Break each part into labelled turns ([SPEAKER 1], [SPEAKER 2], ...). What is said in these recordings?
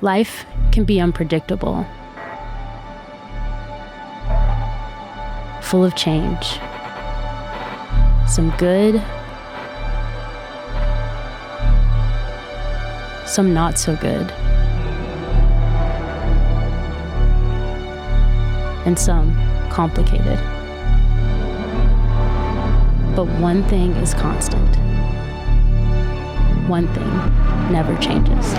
[SPEAKER 1] Life can be unpredictable, full of change. Some good, some not so good, and some complicated. But one thing is constant. One thing never changes.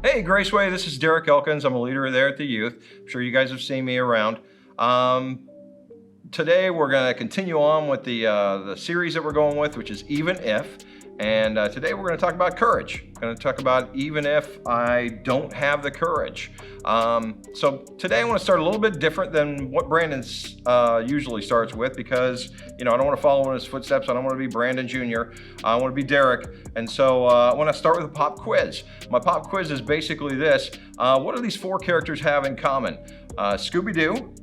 [SPEAKER 2] Hey, Graceway, this is Derek Elkins. I'm a leader there at the Youth. I'm sure you guys have seen me around. Today we're going to continue on with the series that we're going with, which is Even If. And today we're going to talk about courage. We're going to talk about even if I don't have the courage. So today I want to start a little bit different than what Brandon usually starts with, because I don't want to follow in his footsteps. I don't want to be Brandon Jr. I want to be Derek. And so I want to start with a pop quiz. My pop quiz is basically this. What do these four characters have in common? Scooby-Doo,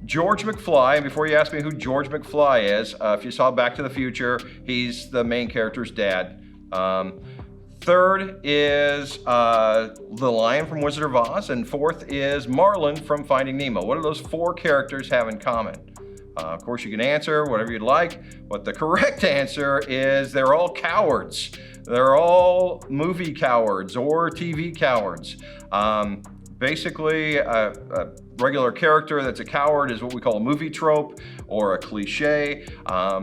[SPEAKER 2] George McFly, and before you ask me who George McFly is, if you saw Back to the Future, he's the main character's dad. Third is the lion from Wizard of Oz, and fourth is Marlin from Finding Nemo. What do those four characters have in common? Of course, you can answer whatever you'd like, but the correct answer is they're all cowards. They're all movie cowards or TV cowards. Basically, a regular character that's a coward is what we call a movie trope or a cliche.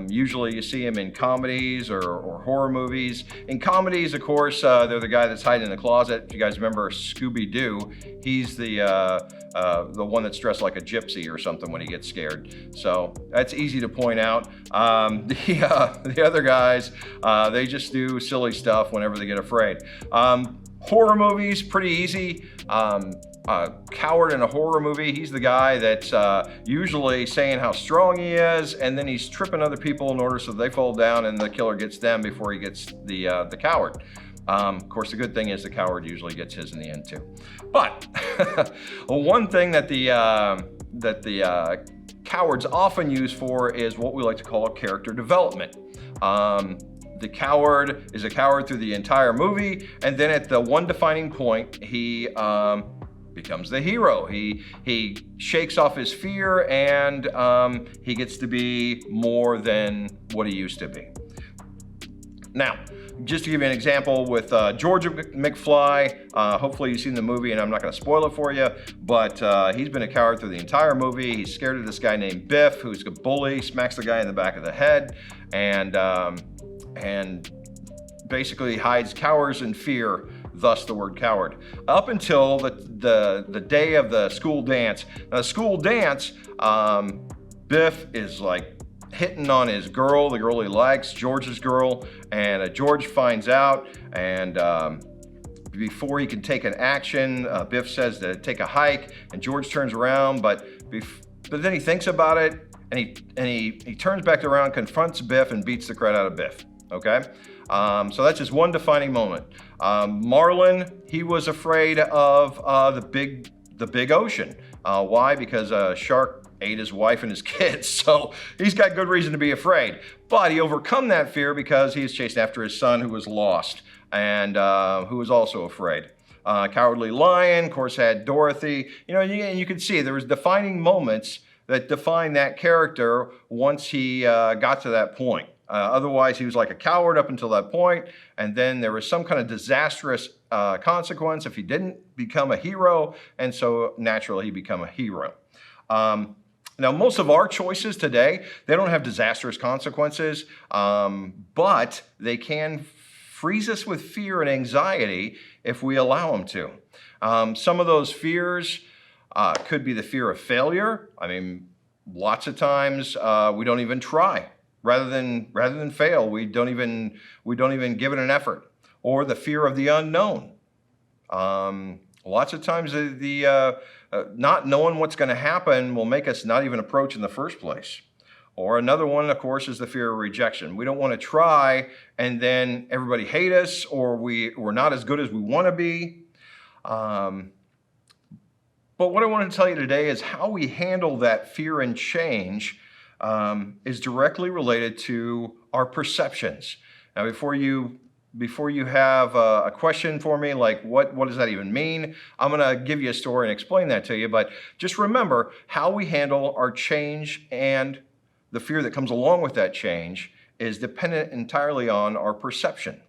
[SPEAKER 2] Usually you see them in comedies or horror movies. In comedies, of course, they're the guy that's hiding in the closet. If you guys remember Scooby-Doo, he's the one that's dressed like a gypsy or something when he gets scared. So that's easy to point out. The other guys, they just do silly stuff whenever they get afraid. Horror movies, pretty easy. Coward in a horror movie, he's the guy that's usually saying how strong he is, and then he's tripping other people in order so they fall down and the killer gets them before he gets the coward. Of course, the good thing is the coward usually gets his in the end too. But one thing that the cowards often use for is what we like to call character development. The coward is a coward through the entire movie, and then at the one defining point, he becomes the hero. He shakes off his fear, and he gets to be more than what he used to be. Now, just to give you an example with George McFly, hopefully you've seen the movie and I'm not going to spoil it for you, but he's been a coward through the entire movie. He's scared of this guy named Biff, who's a bully, smacks the guy in the back of the head, and basically hides cowards in fear, thus the word coward. Up until the day of the school dance. Now, the school dance, Biff is like hitting on his girl, the girl he likes, George's girl, and George finds out, and before he can take an action, Biff says to take a hike, and George turns around, but then he thinks about it, and he turns back around, confronts Biff, and beats the crap out of Biff. Okay, so that's just one defining moment. Marlin, he was afraid of the big ocean. Why? Because a shark ate his wife and his kids, so he's got good reason to be afraid. But he overcome that fear because he is chasing after his son who was lost and who was also afraid. Cowardly Lion, of course, had Dorothy. And you can see there was defining moments that define that character once he got to that point. Otherwise, he was like a coward up until that point, and then there was some kind of disastrous consequence if he didn't become a hero, and so naturally he became a hero. Now, most of our choices today, they don't have disastrous consequences, but they can freeze us with fear and anxiety if we allow them to. Some of those fears could be the fear of failure. I mean, lots of times we don't even try. Rather than fail, we don't even give it an effort. Or the fear of the unknown. Lots of times the not knowing what's going to happen will make us not even approach in the first place. Or another one, of course, is the fear of rejection. We don't want to try and then everybody hate us, or we're not as good as we want to be. But what I want to tell you today is how we handle that fear and change is directly related to our perceptions. Now, before you have a question for me, like what does that even mean? I'm going to give you a story and explain that to you. But just remember, how we handle our change and the fear that comes along with that change is dependent entirely on our perception.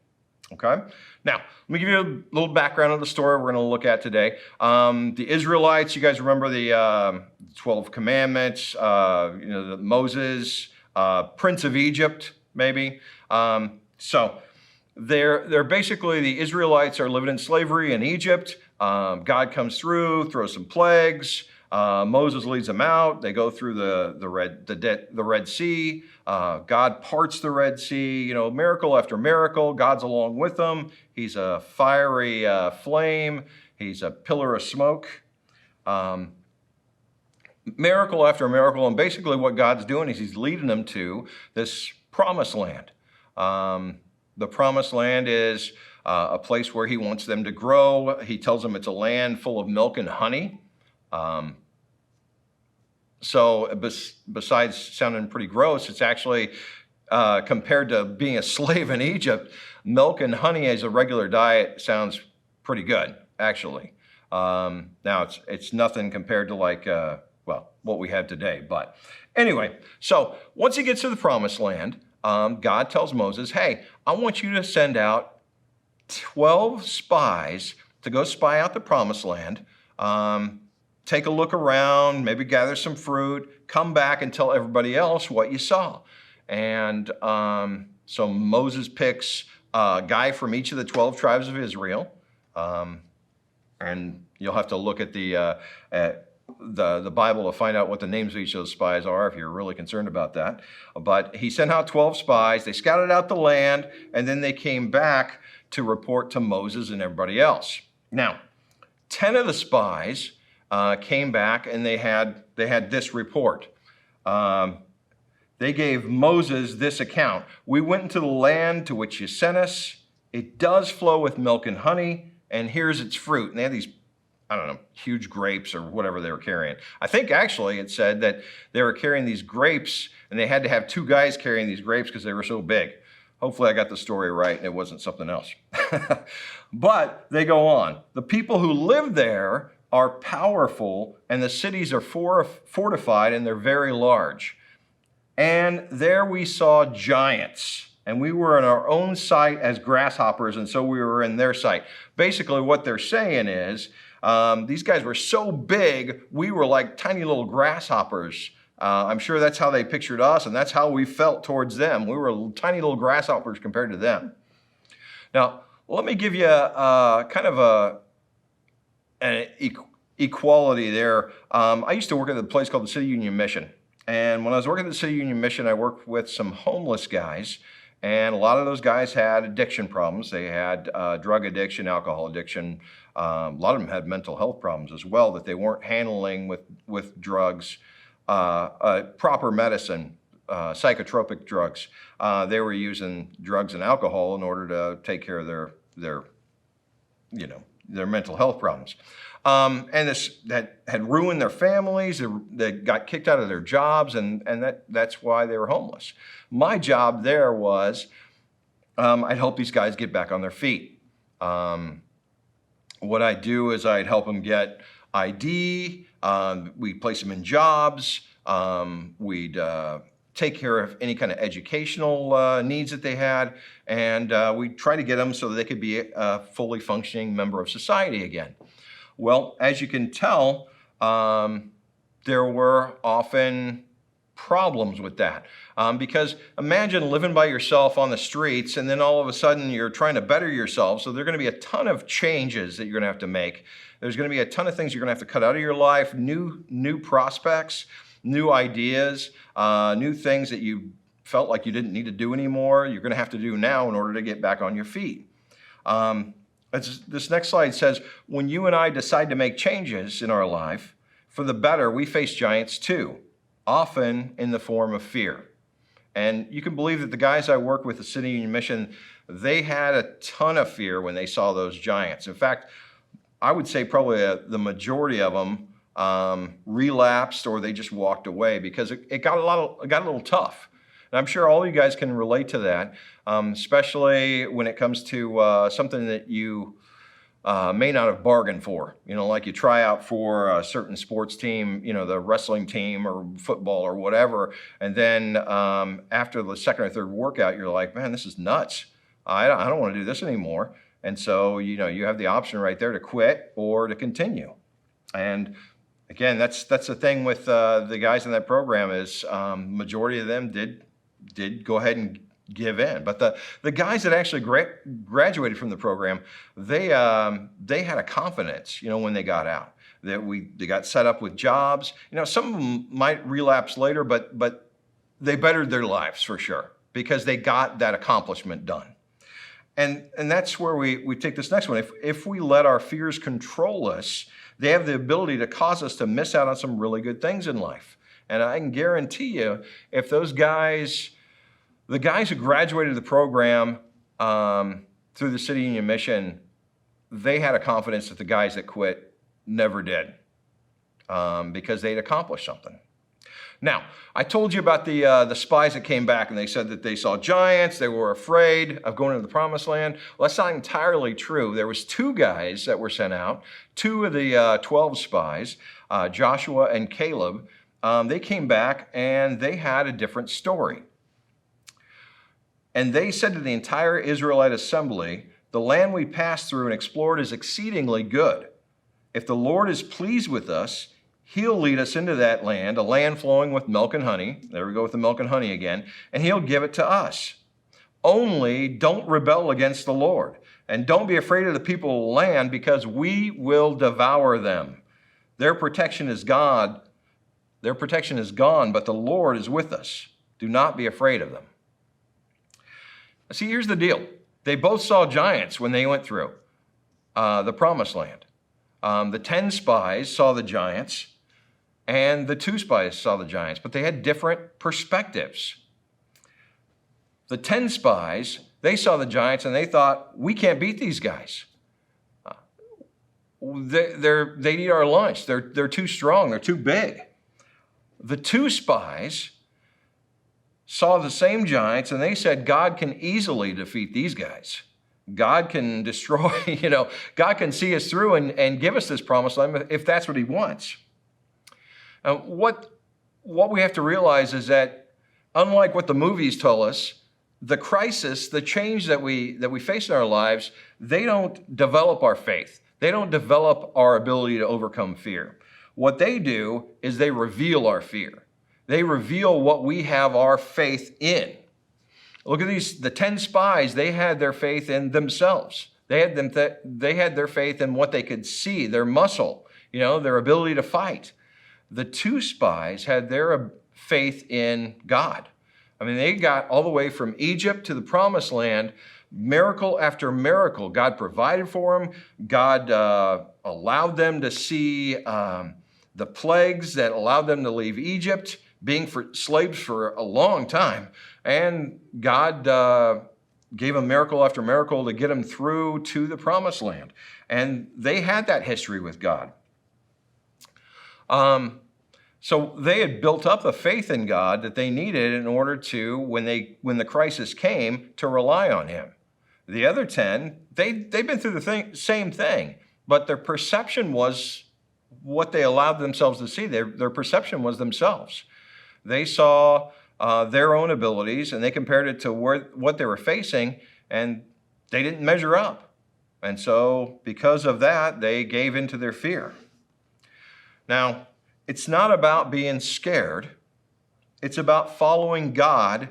[SPEAKER 2] Okay? Now, let me give you a little background of the story we're going to look at today. The Israelites, you guys remember the 12 Commandments, Moses, Prince of Egypt, maybe. So they're basically, the Israelites are living in slavery in Egypt. God comes through, throws some plagues. Moses leads them out. They go through the Red Sea. God parts the Red Sea. Miracle after miracle. God's along with them. He's a fiery flame. He's a pillar of smoke. Miracle after miracle. And basically what God's doing is he's leading them to this promised land. The promised land is a place where he wants them to grow. He tells them it's a land full of milk and honey. So besides sounding pretty gross, it's actually, compared to being a slave in Egypt, milk and honey as a regular diet sounds pretty good, actually. Now, it's nothing compared to what we have today. But anyway, so once he gets to the promised land, God tells Moses, hey, I want you to send out 12 spies to go spy out the promised land. Take a look around, maybe gather some fruit, come back and tell everybody else what you saw. And so Moses picks a guy from each of the 12 tribes of Israel. And you'll have to look at the Bible to find out what the names of each of those spies are if you're really concerned about that. But he sent out 12 spies. They scouted out the land, and then they came back to report to Moses and everybody else. Now, 10 of the spies came back and they had this report. They gave Moses this account. We went into the land to which you sent us. It does flow with milk and honey, and here's its fruit. And they had these, huge grapes or whatever they were carrying. I think actually it said that they were carrying these grapes and they had to have 2 guys carrying these grapes because they were so big. Hopefully I got the story right and it wasn't something else. But they go on. The people who live there are powerful, and the cities are fortified, and they're very large. And there we saw giants, and we were in our own sight as grasshoppers, and so we were in their sight. Basically, what they're saying is, these guys were so big, we were like tiny little grasshoppers. I'm sure that's how they pictured us, and that's how we felt towards them. We were tiny little grasshoppers compared to them. Now, let me give you an equality there. I used to work at a place called the City Union Mission. And when I was working at the City Union Mission, I worked with some homeless guys. And a lot of those guys had addiction problems. They had drug addiction, alcohol addiction. A lot of them had mental health problems as well that they weren't handling with drugs, proper medicine, psychotropic drugs. They were using drugs and alcohol in order to take care of their mental health problems. And that had ruined their families. They got kicked out of their jobs, and that's why they were homeless. My job there was I'd help these guys get back on their feet. What I'd do is I'd help them get ID. We'd place them in jobs. We'd take care of any kind of educational needs that they had, and we'd try to get them so that they could be a fully functioning member of society again. Well, as you can tell, there were often problems with that. Because imagine living by yourself on the streets, and then all of a sudden you're trying to better yourself. So there are going to be a ton of changes that you're going to have to make. There's going to be a ton of things you're going to have to cut out of your life, new prospects, new ideas, new things that you felt like you didn't need to do anymore. You're going to have to do now in order to get back on your feet. This next slide says, when you and I decide to make changes in our life for the better, we face giants too, often in the form of fear. And you can believe that the guys I work with at the City Union Mission, they had a ton of fear when they saw those giants. In fact, I would say probably the majority of them relapsed or they just walked away because it got a little tough. And I'm sure all you guys can relate to that, especially when it comes to something that you may not have bargained for. Like you try out for a certain sports team, the wrestling team or football or whatever, and then after the second or third workout, you're like, man, this is nuts. I don't want to do this anymore. And so, you have the option right there to quit or to continue. And again, that's the thing with the guys in that program is majority of them did go ahead and give in. But the guys that actually graduated from the program, they had a confidence, when they got out. They got set up with jobs. Some of them might relapse later, but they bettered their lives for sure because they got that accomplishment done. And that's where we take this next one. If we let our fears control us, they have the ability to cause us to miss out on some really good things in life. And I can guarantee you, if the guys who graduated the program through the City Union Mission, they had a confidence that the guys that quit never did because they'd accomplished something. Now, I told you about the spies that came back and they said that they saw giants, they were afraid of going into the promised land. Well, that's not entirely true. There was 2 guys that were sent out, 2 of the 12 spies, Joshua and Caleb. They came back and they had a different story. And they said to the entire Israelite assembly, the land we passed through and explored is exceedingly good. If the Lord is pleased with us, He'll lead us into that land, a land flowing with milk and honey. There we go with the milk and honey again. And He'll give it to us. Only don't rebel against the Lord. And don't be afraid of the people of the land because we will devour them. Their protection is gone, but the Lord is with us. Do not be afraid of them. See, here's the deal. They both saw giants when they went through the promised land. The 10 spies saw the giants, and the 2 spies saw the giants, but they had different perspectives. The 10 spies, they saw the giants, and they thought, we can't beat these guys. They eat our lunch. They're too strong. They're too big. The 2 spies saw the same giants, and they said, God can easily defeat these guys. God can destroy, God can see us through and give us this promised land if that's what He wants. What we have to realize is that, unlike what the movies tell us, the crisis, the change that we face in our lives, they don't develop our faith. They don't develop our ability to overcome fear. What they do is they reveal our fear. They reveal what we have our faith in. Look at the 10 spies, they had their faith in themselves. They had their faith in what they could see, their muscle, their ability to fight. The 2 spies had their faith in God. I mean, they got all the way from Egypt to the promised land, miracle after miracle. God provided for them. God allowed them to see the plagues that allowed them to leave Egypt, being slaves for a long time. And God gave them miracle after miracle to get them through to the promised land. And they had that history with God. So they had built up a faith in God that they needed in order to, when the crisis came, to rely on Him. The other 10, they've been through the same thing, but their perception was what they allowed themselves to see. Their perception was themselves. They saw their own abilities, and they compared it to what they were facing, and they didn't measure up. And so because of that, they gave into their fear. Now, it's not about being scared. It's about following God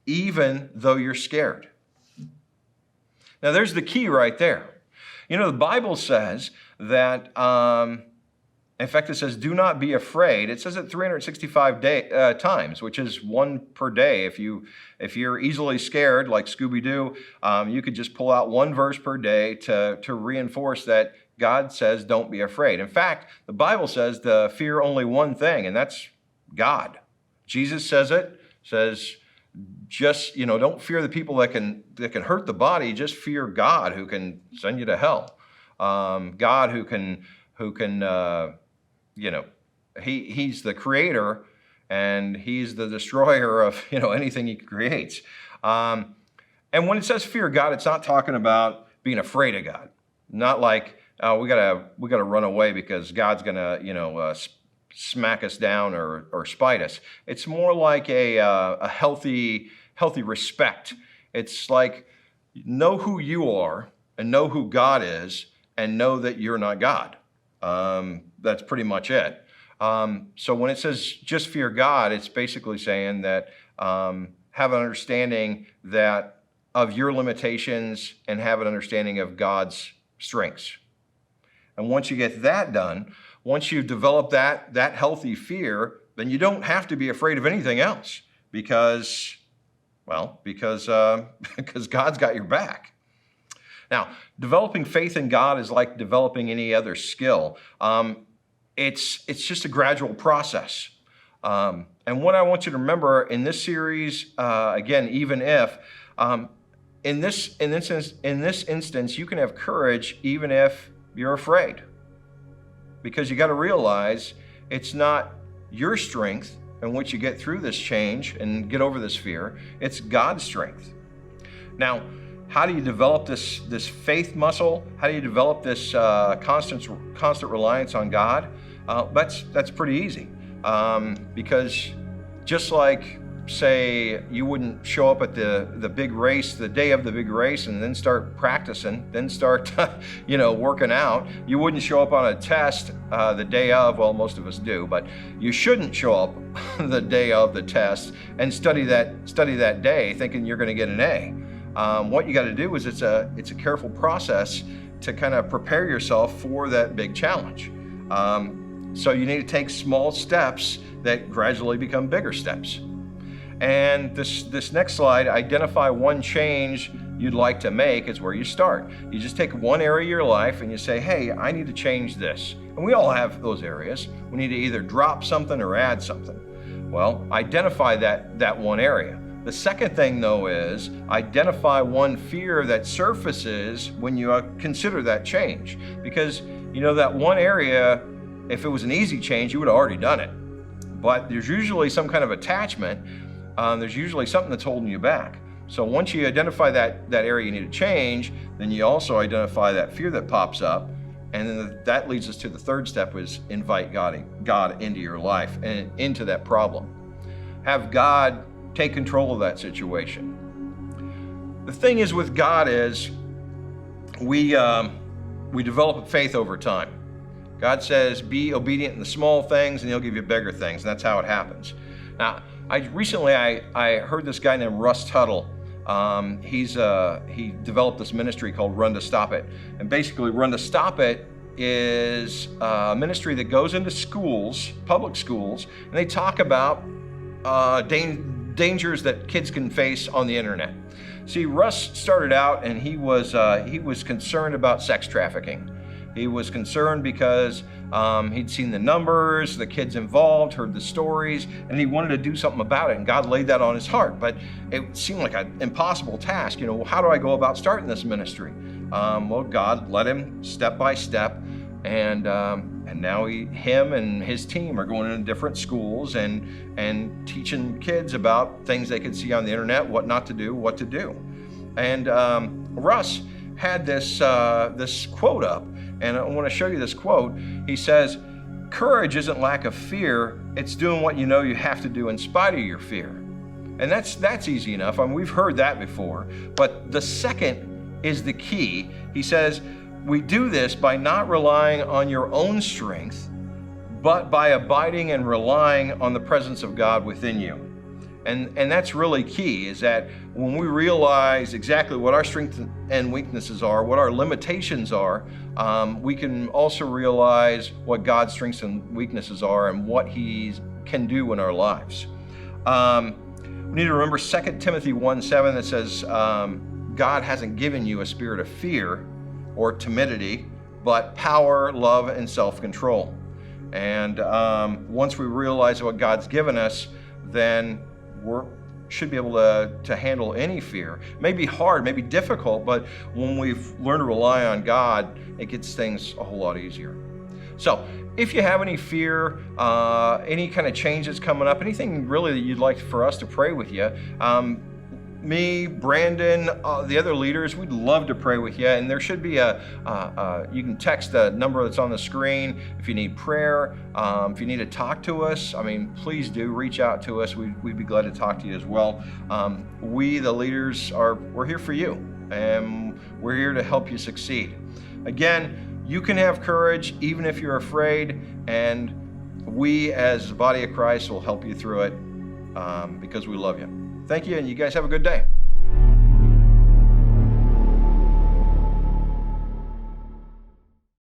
[SPEAKER 2] even though you're scared. Now, there's the key right there. The Bible says that, in fact, it says, do not be afraid. It says it 365 times, which is 1 per day. If you're easily scared, like Scooby-Doo, you could just pull out 1 verse per day to reinforce that God says don't be afraid. In fact, the Bible says to fear only one thing, and that's God. Jesus says just, don't fear the people that can hurt the body, just fear God who can send you to hell. God who can he's the creator and he's the destroyer of, anything he creates. And when it says fear God, it's not talking about being afraid of God. Not like, we gotta run away because God's gonna, smack us down or spite us. It's more like a healthy respect. It's like, know who you are and know who God is and know that you're not God. That's pretty much it. So when it says just fear God, it's basically saying that have an understanding that of your limitations and have an understanding of God's strengths. And once you get that done, once you've developed that healthy fear, then you don't have to be afraid of anything else because God's got your back. Now, developing faith in God is like developing any other skill. It's just a gradual process. And what I want you to remember in this series, again, even if, in this instance, you can have courage even if you're afraid. Because you got to realize it's not your strength in which you get through this change and get over this fear. It's God's strength. Now, how do you develop this faith muscle? How do you develop this constant reliance on God? That's pretty easy. Because just like, say, you wouldn't show up at the big race, the day of the big race, and then start practicing, then start, working out. You wouldn't show up on a test the day of. Well, most of us do, but you shouldn't show up the day of the test and study that day thinking you're going to get an A. What you got to do is it's a careful process to kind of prepare yourself for that big challenge. So you need to take small steps that gradually become bigger steps. And this next slide, identify one change you'd like to make, is where you start. You just take one area of your life and you say, hey, I need to change this. And we all have those areas. We need to either drop something or add something. Well, identify that one area. The second thing, though, is identify one fear that surfaces when you consider that change. Because, that one area, if it was an easy change, you would have already done it. But there's usually some kind of attachment. There's usually something that's holding you back. So once you identify that area you need to change, then you also identify that fear that pops up. And then that leads us to the third step, is invite God into your life and into that problem. Have God take control of that situation. The thing is with God is we develop a faith over time. God says, be obedient in the small things and he'll give you bigger things. And that's how it happens. Now, recently I heard this guy named Russ Tuttle. He developed this ministry called Run to Stop It. And basically Run to Stop It is a ministry that goes into schools, public schools, and they talk about dangers that kids can face on the internet. See, Russ started out and he was concerned about sex trafficking. He was concerned because he'd seen the numbers, the kids involved, heard the stories, and he wanted to do something about it, and God laid that on his heart. But it seemed like an impossible task. How do I go about starting this ministry? Well, God led him step by step, and now him and his team are going into different schools and teaching kids about things they could see on the internet, what not to do, what to do. And Russ had this quote up. And I want to show you this quote. He says, courage isn't lack of fear, it's doing what you know you have to do in spite of your fear. And that's easy enough. We've heard that before. But the second is the key. He says, we do this by not relying on your own strength, but by abiding and relying on the presence of God within you. And that's really key, is that when we realize exactly what our strengths and weaknesses are, what our limitations are, we can also realize what God's strengths and weaknesses are and what He can do in our lives. We need to remember 2 Timothy 1:7 that says, God hasn't given you a spirit of fear or timidity, but power, love, and self-control. And once we realize what God's given us, then we should be able to handle any fear. It may be hard, may be difficult, but when we've learned to rely on God, it gets things a whole lot easier. So if you have any fear, any kind of changes coming up, anything really that you'd like for us to pray with you, me, Brandon, the other leaders, we'd love to pray with you. And there should be you can text the number that's on the screen if you need prayer, if you need to talk to us. I mean, please do reach out to us. We'd be glad to talk to you as well. We, the leaders, we're here for you, and we're here to help you succeed. Again, you can have courage even if you're afraid, and we as the body of Christ will help you through it because we love you. Thank you, and you guys have a good day.